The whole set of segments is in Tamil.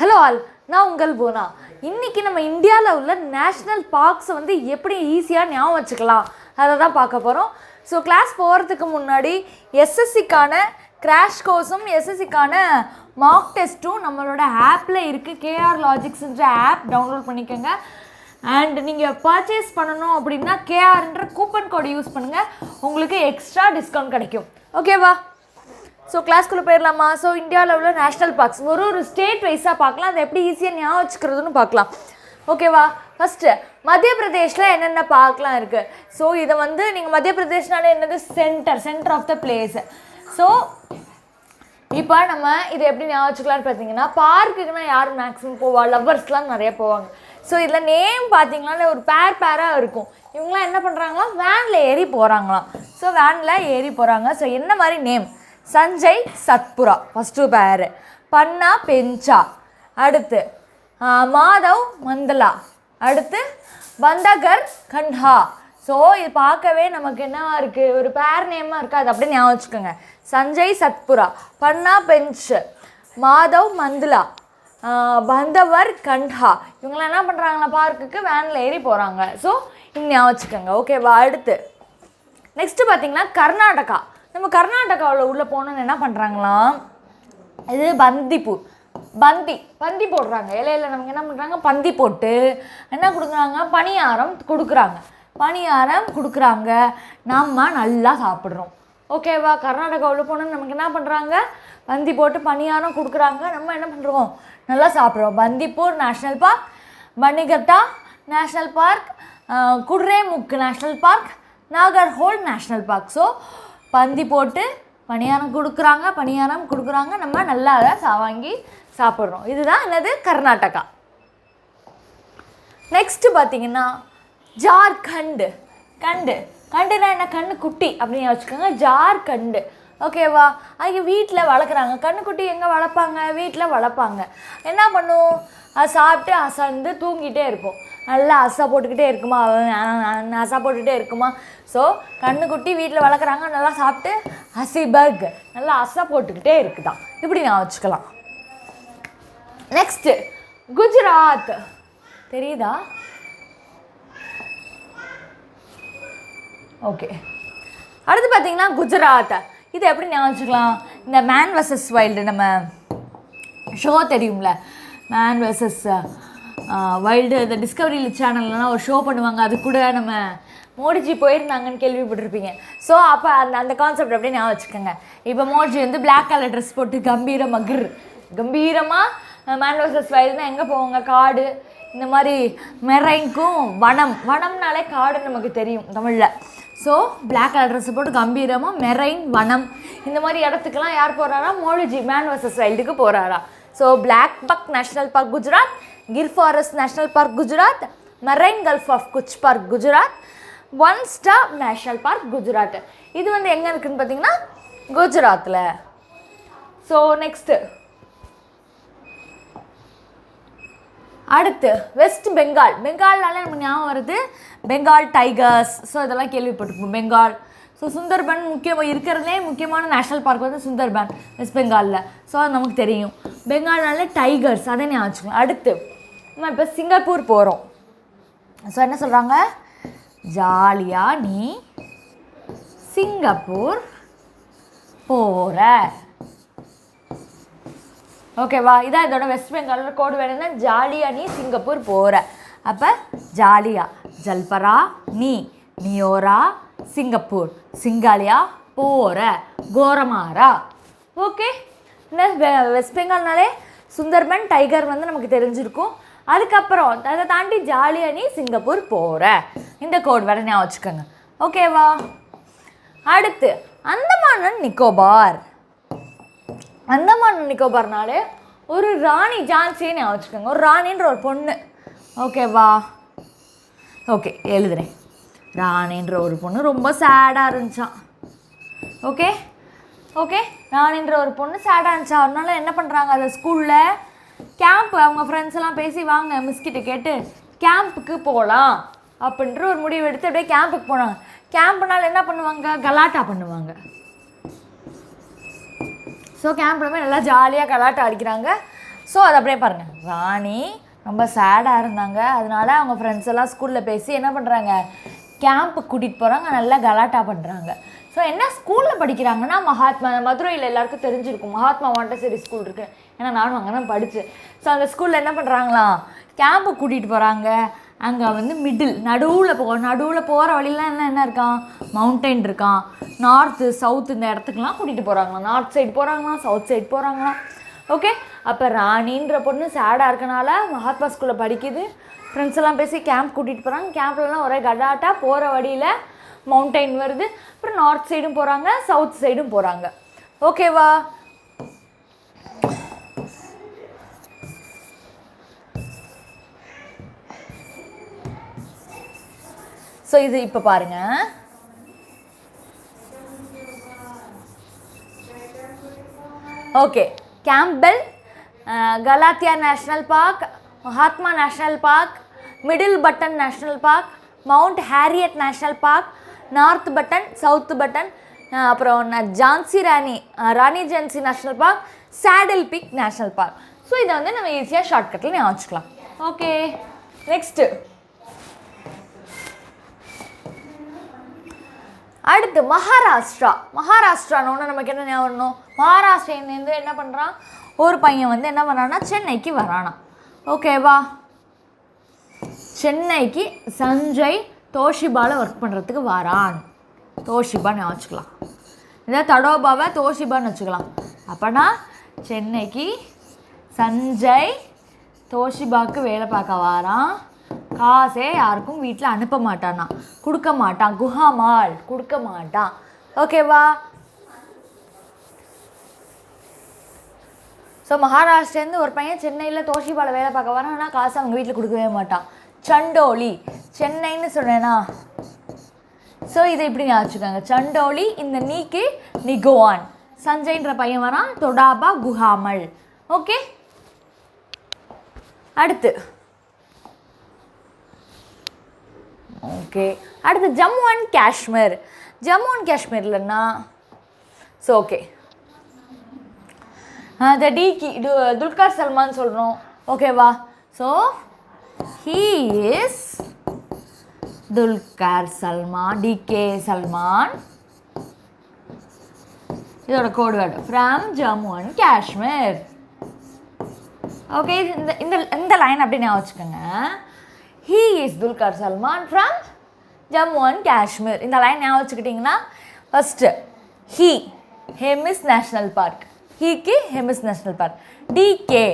ஹலோ ஆல், நான் உங்கள் பூனா. இன்றைக்கி நம்ம இந்தியாவில் உள்ள நேஷ்னல் பார்க்ஸை வந்து எப்படி ஈஸியாக ஞாபகம் வச்சுக்கலாம் அதை தான் பார்க்க போகிறோம். ஸோ கிளாஸ் போகிறதுக்கு முன்னாடி எஸ்எஸ்சிக்கான கிராஷ் கோர்ஸும் எஸ்எஸ்சிக்கான மார்க் டெஸ்ட்டும் நம்மளோட ஆப்பில் இருக்குது. AffairsCloud ஆப் டவுன்லோட் பண்ணிக்கோங்க. அண்ட் நீங்கள் பர்ச்சேஸ் பண்ணணும் அப்படின்னா KRன்ற கூப்பன் கோடு யூஸ் பண்ணுங்கள், உங்களுக்கு எக்ஸ்ட்ரா டிஸ்கவுண்ட் கிடைக்கும். ஓகேவா? ஸோ கிளாஸ்க்குள்ளே போயிடலாமா? ஸோ இந்தியாவில் உள்ள நேஷ்னல் பார்க்ஸ் ஒரு ஸ்டேட் வைஸாக பார்க்கலாம், அதை எப்படி ஈஸியாக ஞாபகம் வச்சுக்கிறதுன்னு பார்க்கலாம். ஓகேவா? ஃபஸ்ட்டு மத்திய பிரதேஷில் என்னென்ன பார்க்லாம் இருக்குது. ஸோ இதை வந்து நீங்கள் மத்திய பிரதேஷ்னாலே என்னது centre of the place. So இப்போ நம்ம இதை எப்படி ஞாபகம் வச்சுக்கலான்னு பார்த்தீங்கன்னா, பார்க்குக்குன்னா யார் மேக்ஸிமம் போவா? லவ்வர்ஸ்லாம் நிறைய போவாங்க. ஸோ இதில் நேம் பார்த்தீங்கன்னா ஒரு பேராக இருக்கும். இவங்களாம் என்ன பண்ணுறாங்களாம்? வேனில் ஏறி போகிறாங்களாம். ஸோ வேனில் ஏறி போகிறாங்க. ஸோ என்ன மாதிரி நேம்? சஞ்சய் சத்புரா ஃபஸ்ட்டு பேரு, பன்னா பெஞ்சா, அடுத்து மாதவ் மந்தலா, அடுத்து பந்தகர் கன்ஹா. ஸோ இது பார்க்கவே நமக்கு என்னவா இருக்குது? ஒரு பேர் நேமாக இருக்குது. அது அப்படியே ஞாபகம் வச்சுக்கோங்க. சஞ்சய் சத்புரா, பன்னா பெஞ்ச், மாதவ் மந்தலா, பந்தவர் கன்ஹா. இவங்களாம் என்ன பண்ணுறாங்களா? பார்க்குக்கு வேனில் ஏறி போகிறாங்க. ஸோ இங்கே ஞாபகம் வச்சுக்கோங்க. ஓகேவா? அடுத்து நெக்ஸ்ட்டு பார்த்திங்கன்னா கர்நாடகா. நம்ம கர்நாடகாவில் உள்ளே போனோன்னு என்ன பண்ணுறாங்களாம்? இது பந்திப்பூர், பந்தி போடுறாங்க. இலையில் நமக்கு என்ன பண்ணுறாங்க? பந்தி போட்டு என்ன கொடுக்குறாங்க? பணியாரம் கொடுக்குறாங்க. நம்ம நல்லா சாப்பிட்றோம். ஓகேவா? கர்நாடகாவில் போனோன்னு நமக்கு என்ன பண்ணுறாங்க? பந்தி போட்டு பணியாரம் கொடுக்குறாங்க. நம்ம என்ன பண்ணுறோம்? நல்லா சாப்பிட்றோம். Bandipur national park, Bannerghatta national park, Kudremukh national park, Nagarhole national park. So பந்தி போட்டு பணியாரம் கொடுக்குறாங்க. நம்ம நல்லா அதை வாங்கி சாப்பிட்றோம். இதுதான் என்னது? கர்நாடகா. நெக்ஸ்ட்டு பார்த்திங்கன்னா ஜார்க்கண்டு. கண்டுனா என்ன? கண்ணு குட்டி அப்படின்னு வச்சுக்கோங்க. ஜார்க்கண்டு. ஓகேவா? அது வீட்டில் வளர்க்குறாங்க. கண்ணுக்குட்டி எங்கே வளர்ப்பாங்க? வீட்டில் வளர்ப்பாங்க. என்ன பண்ணும்? அது சாப்பிட்டு அசந்து தூங்கிட்டே இருக்கும். நல்லா அசை போட்டுக்கிட்டே இருக்குமா? ஸோ கண்ணுக்குட்டி வீட்டில் வளர்க்குறாங்க, நல்லா சாப்பிட்டு ஹசிபர்க் நல்லா அசை போட்டுக்கிட்டே இருக்குதான். இப்படி நான் வச்சுக்கலாம். நெக்ஸ்ட்டு குஜராத். தெரியுதா? ஓகே. அடுத்து பார்த்தீங்கன்னா குஜராத். இது எப்படி ஞாபகம் வச்சுக்கலாம்? இந்த மேன் வர்சஸ் வைல்டு நம்ம ஷோ தெரியும்ல, மேன் வர்சஸ் வைல்டு, இந்த டிஸ்கவரி சேனல்லாம் ஒரு ஷோ பண்ணுவாங்க. அது கூட நம்ம மோடிஜி போயிருந்தாங்கன்னு கேள்விப்பட்டிருப்பீங்க. ஸோ அப்போ அந்த கான்செப்ட் அப்படியே ஞாபகம் வச்சுக்கோங்க. இப்போ மோடிஜி வந்து பிளாக் கலர் ட்ரெஸ் போட்டு கம்பீரமாக மேன் வர்சஸ் வைல்டுனா எங்கே போவாங்க? காடு, இந்த மாதிரி மெரைனுக்கும் வனம்னாலே காடு நமக்கு தெரியும் தமிழில். ஸோ பிளாக் கலர் ட்ரெஸ் போட்டு கம்பீரமாக மெரைன், வனம், இந்த மாதிரி இடத்துக்கெல்லாம் யார் போகிறாரா? மோடிஜி மேன் வர்சஸ் வைல்டுக்கு போகிறாரா? So black buck national park Gujarat, Gir forest national park Gujarat, marine gulf of Kutch park Gujarat, one stop national park Gujarat. இது வந்து எங்கே இருக்குதுன்னு பார்த்தீங்கன்னா குஜராத்தில். ஸோ நெக்ஸ்ட்டு அடுத்து வெஸ்ட் பெங்கால்னாலே நமக்கு ஞாபகம் வருது பெங்கால் டைகர்ஸ். ஸோ இதெல்லாம் கேள்விப்பட்டிருப்போம். பெங்கால். ஸோ சுந்தர்பன் இருக்கிறதுலே முக்கியமான நேஷ்னல் பார்க் வந்து சுந்தர்பன் வெஸ்ட் பெங்காலில். ஸோ அது நமக்கு தெரியும். பெங்கால்னாலே டைகர்ஸ், அதை ஞாபகம் வச்சுக்கோங்க. அடுத்து நம்ம இப்போ சிங்கப்பூர் போகிறோம். ஸோ என்ன சொல்கிறாங்க? ஜாலியாக நீ சிங்கப்பூர் போகிற. ஓகேவா? இதான் இதோட வெஸ்ட் பெங்காலில் கோடு வேணும்னா ஜாலியாக நீ சிங்கப்பூர் போகிற. அப்போ ஜாலியா, ஜல்பரா, நியோரா, சிங்கப்பூர், சிங்காலியா போகிற, கோரமாரா. ஓகே. வெஸ்ட் பெங்கால்னாலே சுந்தர்பன் டைகர் வந்து நமக்கு தெரிஞ்சிருக்கும். அதுக்கப்புறம் அதை தாண்டி ஜாலியாக நீ சிங்கப்பூர் போகிற, இந்த கோட் வேறு ஞாபகம் வச்சுக்கோங்க. ஓகேவா? அடுத்து அந்தமான் நிக்கோபார்னாலே ஒரு ராணி ஜான்சியை ஞாபகம் வச்சுக்கோங்க. ஒரு ராணின்ற ஒரு பொண்ணு. ஓகேவா? ஓகே, எழுதுகிறேன். ராணின்ற ஒரு பொண்ணு ரொம்ப சேடாக இருந்துச்சான். ஓகே, ராணின்ற ஒரு பொண்ணு சேடாக இருந்துச்சா. அதனால என்ன பண்ணுறாங்க? அதை ஸ்கூலில் கேம்ப், அவங்க ஃப்ரெண்ட்ஸ் எல்லாம் பேசி வாங்க மிஸ்கிட்ட கேட்டு கேம்புக்கு போகலாம் அப்படின்ற ஒரு முடிவு எடுத்து அப்படியே கேம்புக்கு போனாங்க. கேம்புனால என்ன பண்ணுவாங்க? கலாட்டா பண்ணுவாங்க. ஸோ கேம்பில் போய் நல்லா ஜாலியாக கலாட்டம் அடிக்கிறாங்க. ஸோ அது அப்படியே பாருங்கள். ராணி ரொம்ப சேடாக இருந்தாங்க. அதனால அவங்க ஃப்ரெண்ட்ஸ் எல்லாம் ஸ்கூலில் பேசி என்ன பண்ணுறாங்க, கேம்புக்கு கூட்டிகிட்டு போகிறாங்க, நல்லா கலாட்டா பண்ணுறாங்க. ஸோ என்ன ஸ்கூலில் படிக்கிறாங்கன்னா மகாத்மா, மதுரையில் எல்லாருக்கும் தெரிஞ்சிருக்கும் மகாத்மா மாண்டசரி ஸ்கூல் இருக்குது, ஏன்னா நானும் அங்கே தான் படித்தேன். ஸோ அந்த ஸ்கூலில் என்ன பண்ணுறாங்களாம், கேம்புக்கு கூட்டிகிட்டு போகிறாங்க. அங்கே வந்து நடுவில் போகிற வழியெலாம் என்ன இருக்கான், மவுண்டெயின் இருக்கான். நார்த்து சவுத்து இந்த இடத்துக்குலாம் கூட்டிகிட்டு போகிறாங்களாம். நார்த் சைடு போகிறாங்களாம், சவுத் சைடு போகிறாங்களாம். ஓகே, அப்போ ராணின்ற பொண்ணு சேடாக இருக்கனால மகாத்மா ஸ்கூலில் படிக்குது. ஃப்ரெண்ட்ஸ் எல்லாம் பேசி கேம்ப் கூட்டிகிட்டு போகிறாங்க. கேம்ப்லலாம் ஒரே கடாட்டா, போகிற வழியில் மவுண்டெயின் வருது. அப்புறம் நார்த் சைடும் போகிறாங்க, சவுத் சைடும் போகிறாங்க. ஓகேவா? ஸோ இது இப்போ பாருங்க. Okay, Campbell, Galathea national park, Mahatma national park, middle button national park, mount Harriet national park, north button, south button, அப்புறம் Rani Jhansi national park, saddle peak national park. So இதை வந்து நம்ம ஈஸியாக ஷார்ட்கட்டில் ஞாபகம் வச்சுக்கலாம். ஓகே, நெக்ஸ்ட்டு அடுத்து மகாராஷ்டிரானோன்னு நமக்கு என்ன ஞாபகம் வரணும், மகாராஷ்டிராலேருந்து என்ன பண்ணுறான், ஒரு பையன் வந்து என்ன பண்ணுறான்னா சென்னைக்கு வரானா. ஓகேவா? சென்னைக்கு சஞ்சய் தோஷிபாவில் ஒர்க் பண்ணுறதுக்கு வரான். தோஷிபான்னு வச்சுக்கலாம், இதை தடோபாவை தோஷிபான்னு வச்சுக்கலாம். அப்போனா சென்னைக்கு சஞ்சய் தோஷிபாவுக்கு வேலை பார்க்க வரான். காசே யாருக்கும் வீட்டில் அனுப்ப மாட்டானா, கொடுக்க மாட்டான். குஹாமால் கொடுக்க மாட்டான். ஓகேவா? ஸோ மகாராஷ்டிரேருந்து ஒரு பையன் சென்னையில் தோஷிபாவில் வேலை பார்க்க வரான், ஆனால் காசு அவங்க வீட்டில் கொடுக்கவே மாட்டான். சண்டோலி, சென்னைன்னு சொன்னேன்னா, ஸோ இதை இப்படி ஞாபகம். சண்டோலி, இந்த நீக்கு நிகோவான். சஞ்சய்ன்ற பையன் வரான், தொடாபா குஹாமல். ஓகே, அடுத்து ஜம்மு அண்ட் காஷ்மீர்லன்னா ஸோ ஓகே, த டிகி துல்கர் சல்மான் சொல்கிறோம். ஓகேவா? So he is Dulquer Salmaan, டிகே சல்மான். இதோட code word from Jammu and Kashmir. Okay, இந்த லைன் அப்படி ஞாபகம் வச்சுக்கோங்க. He is Dulquer Salman from Jammu and Kashmir. இந்த லைன் ஞாபகம் வச்சுக்கிட்டிங்கன்னா, first Hemis national park, ஹீக்கு Hemis national park. Decay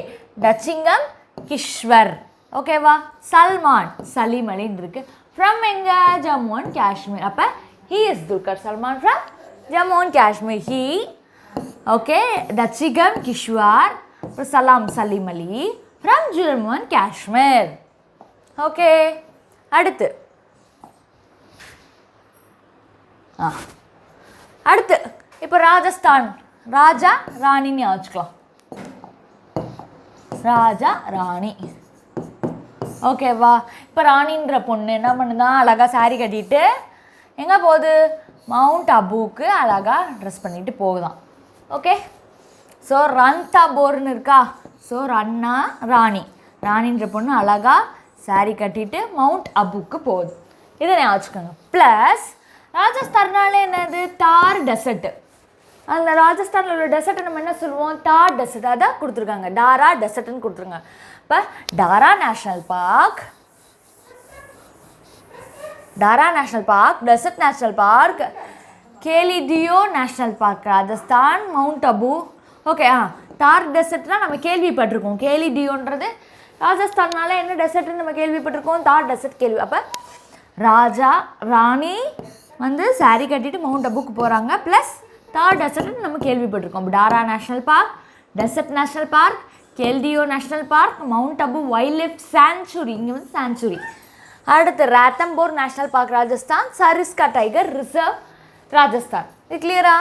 Dachigam Kishwar. ஓகேவா? சல்மான் சலீம் அலின்னு இருக்குது. ஃப்ரம் எங்கே? ஜம்மு அண்ட் காஷ்மீர். அப்போ he is Dulquer Salman from Jammu and Kashmir. He, okay, Dachigam Kishtwar, அப்புறம் Salim Ali from Jammu and Kashmir. Okay, அடுத்து இப்போ ராஜஸ்தான், ராஜா ராணின்னு வச்சுக்கலாம். ராஜா ராணி. ஓகேவா? இப்போ ராணின்ற பொண்ணு என்ன பண்ணுதான், அழகாக சாரி கட்டிட்டு எங்கே போகுது, மவுண்ட் அபுக்கு அழகாக ட்ரெஸ் பண்ணிட்டு போகுதான். ஓகே, ஸோ ரன்தாபோர்னு இருக்கா. ஸோ ராணின்ற பொண்ணு அழகாக சாரி கட்டிட்டு மவுண்ட் அபுக்கு போகுது. இதை நான் வச்சுக்கோங்க. ப்ளஸ் ராஜஸ்தான்னாலே என்னது, தார் டெசர்ட்டு. அந்த ராஜஸ்தானில் உள்ள டெசர்ட்டை நம்ம என்ன சொல்லுவோம், தார் டெசர்ட். அதான் கொடுத்துருக்காங்க, டாரா டெசர்ட்டுன்னு கொடுத்துருங்க. இப்போ Darrah national park, desert national park, Keoladeo national park Rajasthan, mount Abu. Okay, Thar டெசர்ட்னால் நம்ம கேள்விப்பட்டிருக்கோம். கேலிடியோன்றது ராஜஸ்தான்னால என்ன டெசர்ட்னு நம்ம கேள்விப்பட்டிருக்கோம், தார் டெசர்ட் அப்போ ராணி வந்து சாரி கட்டிட்டு மவுண்ட் அபுக்கு போகிறாங்க. ப்ளஸ் தார் டெசர்ட்னு நம்ம கேள்விப்பட்டிருக்கோம். Darrah national park, desert national park, Keoladeo national park, mount Abu wildlife sanctuary, இங்கே வந்து சாங்சுரி. அடுத்து Ranthambore national park Rajasthan, Sariska tiger reserve Rajasthan. இது கிளியரா?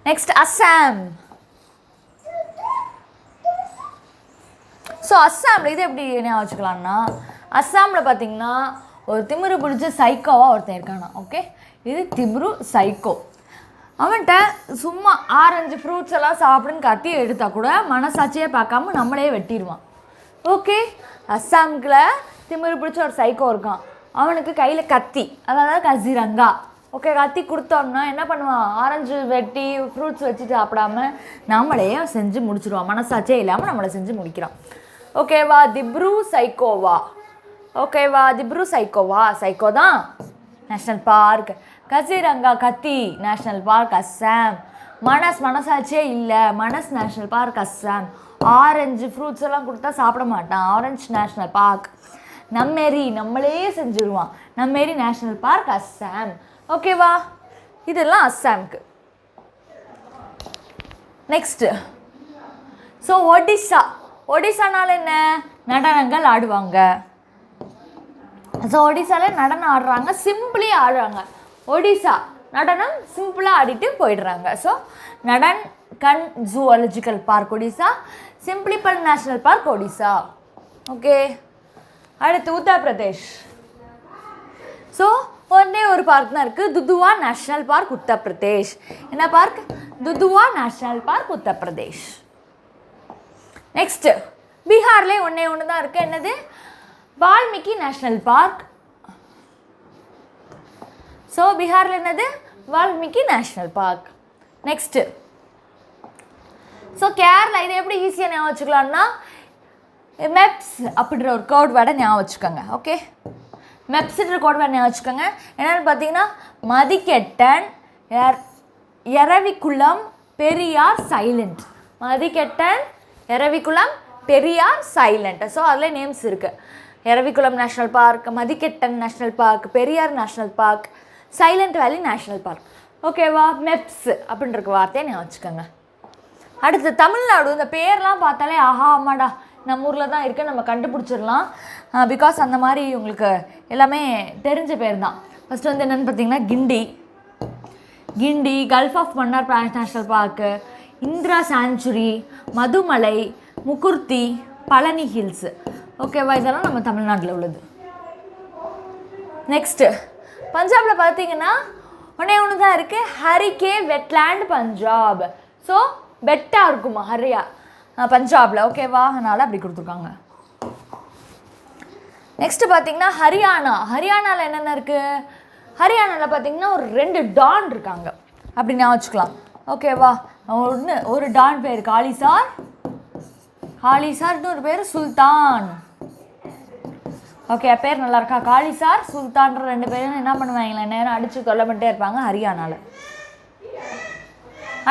நெக்ஸ்ட் அஸ்ஸாம். ஸோ அஸ்ஸாமில் இது எப்படி என்ன வச்சுக்கலான்னா, அஸ்ஸாமில் பார்த்திங்கன்னா ஒரு திமிரு பிடிச்ச சைக்கோவாக ஒருத்தன் இருக்கானா. ஓகே, இது திமிரு சைக்கோ. அவன்கிட்ட சும்மா ஆரஞ்சு ஃப்ரூட்ஸ் எல்லாம் சாப்பிடுன்னு கத்தி எடுத்தால் கூட மனசாட்சியே பார்க்காம நம்மளே வெட்டிடுவான். ஓகே, அஸ்ஸாமில் திமிரு பிடிச்ச ஒரு சைக்கோ இருக்கான். அவனுக்கு கையில் கத்தி, அதாவது கசிரங்கா. ஓகே, கத்தி கொடுத்தோம்னா என்ன பண்ணுவான்? ஆரஞ்சு வெட்டி ஃப்ரூட்ஸ் வச்சு சாப்பிடாம நம்மளே செஞ்சு முடிச்சிடுவான். மனசாட்சியே இல்லாமல் நம்மளை செஞ்சு முடிக்கிறான். ஓகேவா? திப்ரு சைக்கோவா? ஓகேவா? திப்ரு சைக்கோவா? சைக்கோ தான் நேஷ்னல் பார்க். கசிரங்கா கத்தி நேஷ்னல் பார்க் அஸ்ஸாம். மனசாட்சியே இல்லை, national park Assam. Orange fruits எல்லாம் கொடுத்தா சாப்பிட மாட்டான், ஆரஞ்சு நேஷ்னல் பார்க். நம்மளே செஞ்சுருவான், நம்மேரி நேஷ்னல் பார்க் அஸ்ஸாம். ஓகேவா? இதெல்லாம் அஸ்ஸாமுக்கு. நெக்ஸ்ட்டு, ஸோ ஒடிசானால என்ன? நடனங்கள் ஆடுவாங்க. ஸோ ஒடிசாவில் நடனம் ஆடுறாங்க, சிம்பிளி ஆடுறாங்க. ஒடிசா நடனம் சிம்பிளாக ஆடிட்டு போயிடுறாங்க. So Nandankanan zoological park Odisha, Simlipal national park Odisha. Okay, அடுத்து உத்தரப்பிரதேஷ். ஸோ ஒன்றே ஒரு பார்க் தான் இருக்குது, துதுவா நேஷ்னல் பார்க் உத்தரப்பிரதேஷ். என்ன park? Dudhwa national park Uttar Pradesh. Next, பீகார்லேயே ஒன்று தான் இருக்குது. என்னது? Valmiki national park. ஸோ பீகாரில் என்னது? Valmiki national park. Next, so Kerala. இதை எப்படி ஈஸியாக ஞாபகம் வச்சுக்கலாம்னா, மெப்ஸ் அப்படின்ற ஒரு கோட் வேர்டை ஞாபகம் வச்சுக்கோங்க. ஓகே, மெப்ஸ்ன்ற கோட் வேர்டை ஞாபகம் வச்சுக்கோங்க. என்னென்னு பார்த்தீங்கன்னா, Mathikettan, Eravikulam, Periyar, silent. Mathikettan, Eravikulam, Periyar, silent. So அதில் நேம்ஸ் இருக்குது. Eravikulam national park, Mathikettan national park, Periyar national park, silent valley national park. ஓகேவா? மெப்ஸ் அப்படின்ற வார்த்தையை ஞாபகம் வச்சுக்கோங்க. அடுத்து தமிழ்நாடு. இந்த பேர்லாம் பார்த்தாலே ஆஹா ஆமாடா நம்ம ஊரில் தான் இருக்குது, நம்ம கண்டுபிடிச்சிடலாம். பிகாஸ் அந்த மாதிரி உங்களுக்கு எல்லாமே தெரிஞ்ச பேர் தான். ஃபஸ்ட்டு வந்து என்னென்னு பார்த்தீங்கன்னா, Guindy, gulf of Mannar national park, Indira sanctuary, Mudumalai, Mukurthi, Palani hills. ஓகேவா? இதெல்லாம் நம்ம தமிழ்நாட்டில் உள்ளது. நெக்ஸ்ட்டு, பஞ்சாபில் பார்த்தீங்கன்னா ஒன்று தான் இருக்குது, ஹரிகே வெட்லேண்ட் பஞ்சாப். ஸோ பெட்டாக இருக்குமா பஞ்சாபில். ஓகேவா? அதனால் அப்படி கொடுத்துருக்காங்க. நெக்ஸ்ட்டு பார்த்தீங்கன்னா ஹரியானாவில் என்னென்ன இருக்குது? ஹரியானாவில் பார்த்தீங்கன்னா ஒரு 2 டான் இருக்காங்க, அப்படி நான் வச்சுக்கலாம். ஓகேவா? ஒரு டான் பேர் காளிசார்னு ஒரு பேர் சுல்தான். ஓகே, பேர் நல்லா இருக்கா? காளிசார், சுல்தான்ற 2 பேரும் என்ன பண்ணுவாங்களே, நேரம் அடித்து கொல்ல பண்ணிட்டே இருப்பாங்க ஹரியானாவில்.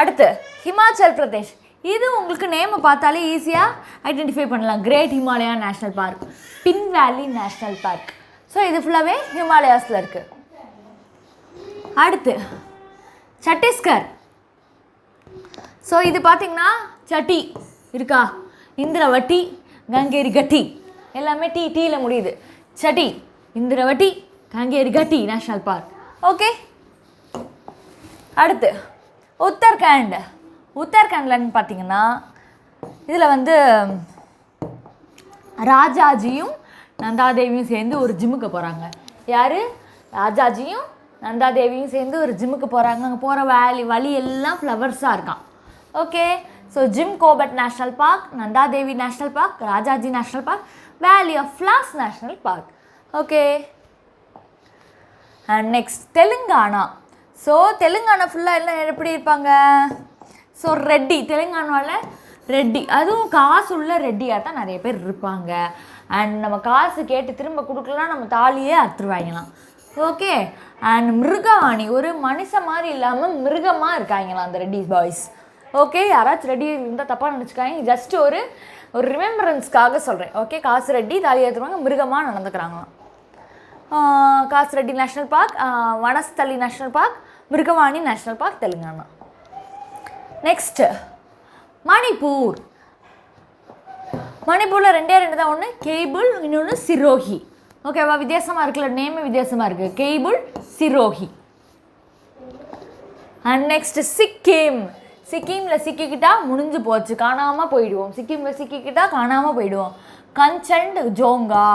அடுத்து ஹிமாச்சல் பிரதேஷ். இது உங்களுக்கு நேமை பார்த்தாலே ஈஸியாக ஐடென்டிஃபை பண்ணலாம். கிரேட் ஹிமாலயா நேஷ்னல் பார்க், பின் வேலி நேஷ்னல் பார்க். ஸோ இது ஃபுல்லாகவே ஹிமாலயாஸில் இருக்குது. அடுத்து சத்தீஸ்கர். ஸோ இது பார்த்திங்கன்னா சட்டி இருக்கா, இந்திரவட்டி, கங்கேரி கட்டி, எல்லாமே டீயில் முடியுது. சட்டி, இந்திரவட்டி, கங்கேரி கட்டி நேஷ்னல் பார்க். ஓகே, அடுத்து உத்தரகாண்ட்லன்னு பார்த்தீங்கன்னா இதில் வந்து ராஜாஜியும் நந்தாதேவியும் சேர்ந்து ஒரு ஜிம்முக்கு போகிறாங்க. யார்? ராஜாஜியும் நந்தாதேவியும் சேர்ந்து ஒரு ஜிம்முக்கு போகிறாங்க. அங்கே போகிற வழி எல்லாம் ஃப்ளவர்ஸாக இருக்கான். Okay, so Jim Corbett national park, Nanda Devi national park, Rajaji national park, valley of flowers national park. Okay, and next Telangana. So Telangana ஃபுல்லாக எல்லாம் எப்படி இருப்பாங்க? ஸோ ரெட்டி, தெலுங்கானாவில் ரெட்டி, அதுவும் காசு உள்ள ரெட்டியாக தான் நிறைய பேர் இருப்பாங்க. அண்ட் நம்ம காசு கேட்டு திரும்ப கொடுக்கலாம், நம்ம தாலியே அறுத்துருவாங்களாம். ஓகே, அண்ட் மிருகவாணி, ஒரு மனுஷன் மாதிரி இல்லாமல் மிருகமாக இருக்காங்களாம் அந்த ரெட்டிஸ் பாய்ஸ். ஓகே, யாராச்சும் ரெடி இருந்தால் தப்பாக நினச்சிக்காங்க, ஜஸ்ட் ஒரு ரிமெம்பரன்ஸ்க்காக சொல்கிறேன். ஓகே, காசு ரெட்டி தாலி ஏற்றுவாங்க, மிருகமாக நடந்துக்கிறாங்களாம். Kasu Reddy national park, Vanasthali national park, Mrugavani national park, Telangana. Next மணிப்பூரில் 2 தான். ஒன்று கெய்புல், இன்னொன்று சிரோஹி. ஓகேவா? வித்தியாசமாக இருக்குல்ல, நேமே வித்தியாசமாக இருக்குது. கெய்புல், சிரோஹி. அண்ட் நெக்ஸ்ட் சிக்கிமில் சிக்கிக்கிட்டா முடிஞ்சு போச்சு, காணாமல் போயிடுவோம். சிக்கிமில் சிக்கிக்கிட்டா காணாமல் போயிடுவோம். கஞ்சண்ட், ஜோங்கா.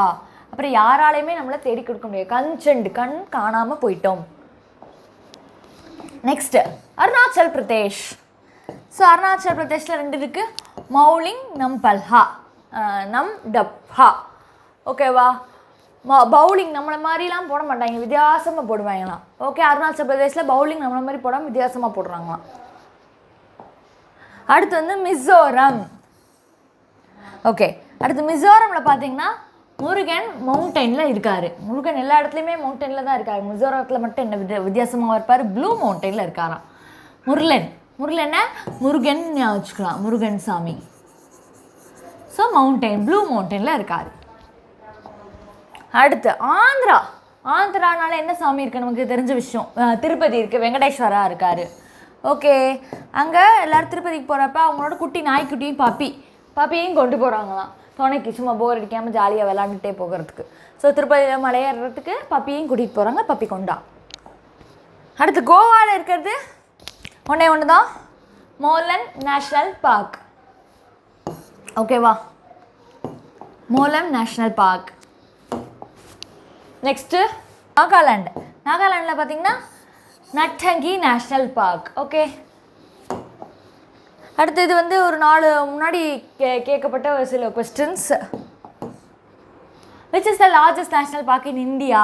அப்புறம் யாராலையுமே நம்மளை தேடி கொடுக்க முடியாது. கஞ்சண்ட், காணாமல் போயிட்டோம். நெக்ஸ்ட்டு அருணாச்சல் பிரதேஷ். ஸோ அருணாச்சல் பிரதேஷில் 2 இருக்குது, மௌலிங் நம்பல்ஹா, நம் டப்ஹா. ஓகேவா? பவுலிங் நம்மளை மாதிரிலாம் போட மாட்டாங்க, வித்தியாசமாக போடுவாங்களாம். ஓகே, அருணாச்சல் பிரதேஷில் பவுலிங் நம்மளை மாதிரி போடாமல் வித்தியாசமாக போடுறாங்களாம். அடுத்து வந்து மிசோரம். ஓகே, அடுத்து மிசோரமில் பார்த்தீங்கன்னா முருகன் மவுண்டெயினில் இருக்கார். முருகன் எல்லா இடத்துலையுமே மவுண்டெயினில் தான் இருக்கார். மிசோரத்தில் மட்டும் என்ன வித்தியாசமாக இருப்பார், ப்ளூ மவுண்டெயினில் இருக்காராம். முருகனை முருகன் வச்சுக்கலாம், முருகன் சாமி. ஸோ மவுண்டெயின், ப்ளூ மவுண்டெயினில் இருக்கார். அடுத்து ஆந்திரானால என்ன சாமி இருக்குது நமக்கு தெரிஞ்ச விஷயம், திருப்பதி இருக்குது, வெங்கடேஸ்வரா இருக்கார். ஓகே, அங்கே எல்லோரும் திருப்பதிக்கு போகிறப்ப அவங்களோட குட்டி நாய்க்குட்டியும் பாப்பியையும் கொண்டு போகிறாங்களாம், துணைக்கு சும்மா போர் அடிக்காமல் ஜாலியாக விளாண்டுட்டே போகிறதுக்கு. ஸோ திருப்பதியில் மலையேறதுக்கு பப்பியையும் கூட்டிகிட்டு போகிறாங்க, பப்பி கொண்டா. அடுத்து கோவாவில் இருக்கிறது ஒன்று தான், மோலன் நேஷ்னல் பார்க். ஓகேவா? மோலம் நேஷ்னல் பார்க். நெக்ஸ்ட்டு நாகாலாண்டில் பார்த்தீங்கன்னா நட்டங்கி நேஷ்னல் பார்க். ஓகே, அடுத்து இது வந்து ஒரு நாள் முன்னாடி கேட்கப்பட்ட ஒரு சில questions. Which is the largest national park in India?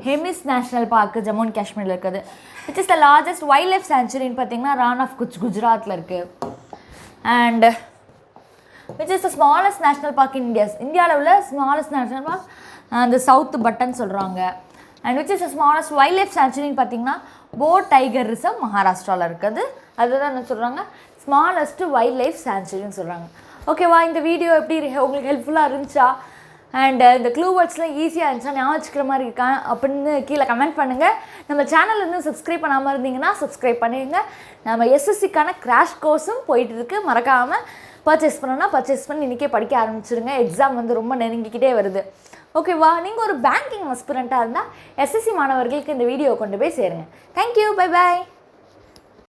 Hemis national park Jammu and காஷ்மீரில் இருக்குது. Which is the largest wildlife சாங்சுரின்னு பார்த்தீங்கன்னா ரான் ஆஃப் குச் குஜராத்தில் இருக்குது. And which is the smallest national park in இந்தியாவில் உள்ள ஸ்மாலஸ்ட் நேஷ்னல் பார்க் அந்த சவுத் பட்டன் சொல்கிறாங்க. And which is the smallest wildlife சாங்சுரின்னு பார்த்தீங்கன்னா போட் டைகர் ரிசர்வ் மகாராஷ்டிராவில் இருக்குது. அதுதான் என்ன சொல்கிறாங்க, ஸ்மாலஸ்ட் வைல்ட் லைஃப் சாங்சுரின்னு சொல்கிறாங்க. ஓகேவா? இந்த வீடியோ எப்படி உங்களுக்கு ஹெல்ப்ஃபுல்லாக இருந்துச்சா? அண்ட் இந்த க்ளூ வேர்ட்ஸ்லாம் ஈஸியாக இருந்துச்சா, ஞாபகம் வச்சுக்கிற மாதிரி இருக்கா அப்படின்னு கீழே கமெண்ட் பண்ணுங்கள். நம்ம சேனல் வந்து சப்ஸ்கிரைப் பண்ணாமல் இருந்தீங்கன்னா சப்ஸ்கிரைப் பண்ணிடுங்க. நம்ம எஸ்எஸ்சிக்கான கிராஷ் கோர்ஸும் போயிட்டு இருக்கு, மறக்காமல் பர்ச்சேஸ் பண்ணணும்னா பர்ச்சேஸ் பண்ணி இன்றைக்கே படிக்க ஆரம்பிச்சிருங்க. எக்ஸாம் வந்து ரொம்ப நெருங்கிக்கிட்டே வருது. ஓகேவா? நீங்கள் ஒரு பேங்கிங் அஸ்பிரண்ட்டாக இருந்தால் எஸ்எஸ்சி மாணவர்களுக்கு இந்த வீடியோ கொண்டு போய் சேருங்க. Thank you, bye bye.